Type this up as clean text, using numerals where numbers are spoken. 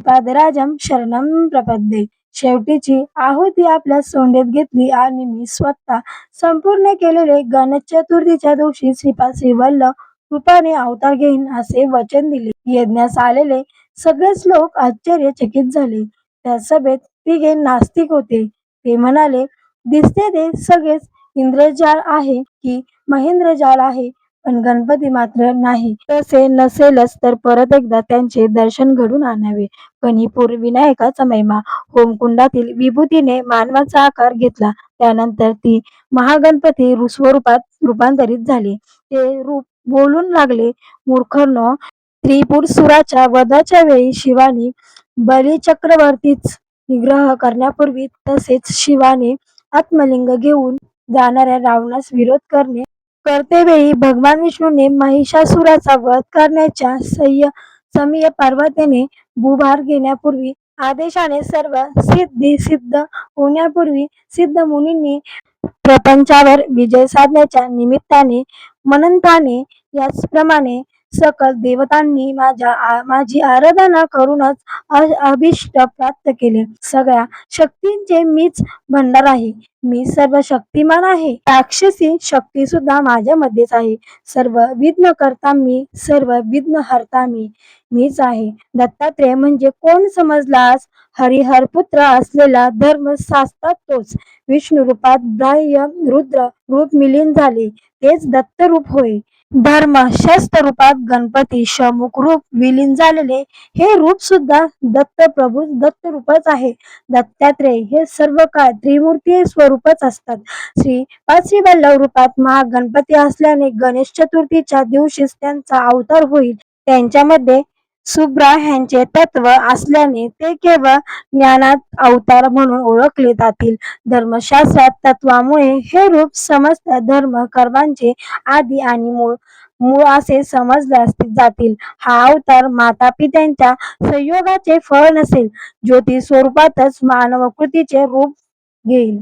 श्रीपादराजं शरणं प्रपद्ये. शेवटीची आहुती आपल्या सोंडेत घेतली आणि मी स्वतः संपूर्ण केलेले गणेश चतुर्थीच्या दिवशी श्रीपाद श्रीवल्लभ रूपाने अवतार घेईन असे वचन दिले. यज्ञास आलेले सगळेच लोक आश्चर्यचकित झाले. त्या सभेत तिघे नास्तिक होते. ते म्हणाले, दिसते ते सगळेच इंद्रजाल आहे की महेंद्रजाल आहे, पण गणपती मात्र नाही. तसे नसेलच तर परत एकदा त्यांचे दर्शन घडून आणावे. कणीपूर विनायकाचा महिमा. होमकुंडातील विभूतीने मानवाचा आकार घेतला. त्यानंतर ती महागणपती स्वरूपात रूपांतरित झाले. ते रूप बोलून लागले, मूर्खनो, त्रिपुरासुराच्या वधाच्या वेळी शिवाने बलिचक्रवर्तीच निग्रह करण्यापूर्वी, तसेच शिवाने आत्मलिंग घेऊन जाणाऱ्या रावणास विरोध करतेवेळी भगवान विष्णूने महिषासुराचा वध करण्याच्या समयी पार्वतीने भूभार घेण्यापूर्वी आदेशाने सर्व सिद्धी सिद्ध होण्यापूर्वी सिद्धमुनींनी प्रपंचावर विजय साधण्याच्या निमित्ताने मनंताने, याचप्रमाणे सकल देवतांनी माझी आराधना करूनच अभीष्ट प्राप्त केले. सगळ्या शक्तींचे मीच भंडार आहे. मी सर्व शक्तिमान आहे. राक्षसी शक्ती सुद्धा माझ्यामध्येच आहे. सर्व विघ्न करता मी, सर्व विघ्न हरता मीच आहे. दत्तात्रेय म्हणजे कोण समजलास? हरिहरपुत्र असलेला धर्मशास्त्रात तोच. विष्णू रूपात बाह्य रुद्र रूप विलीन झाले, तेच दत्त रूप होय. धर्मशास्त्र रूपात गणपती शमुख रूप विलीन झालेले हे रूप सुद्धा दत्तप्रभू दत्त रूपच आहे. दत्तात्रेय हे सर्व काळ त्रिमूर्ती स्वरूपच असतात. श्रीपाद श्रीवल्लभ रूपात महागणपती असल्याने गणेश चतुर्थीच्या दिवशीच त्यांचा अवतार होईल. त्यांच्यामध्ये सुब्रह्मण्याचे तत्व असल्याने ते केवळ ज्ञानात अवतार म्हणून ओळखले जातील. धर्मशास्त्रात तत्वामुळे हे रूप समस्त धर्म कर्मांचे आदी आणि मूळ असे समजले जातील. हा अवतार मातापित्यांच्या संयोगाचे फळ नसेल, ज्योती स्वरूपातच मानवकृतीचे रूप घेईल.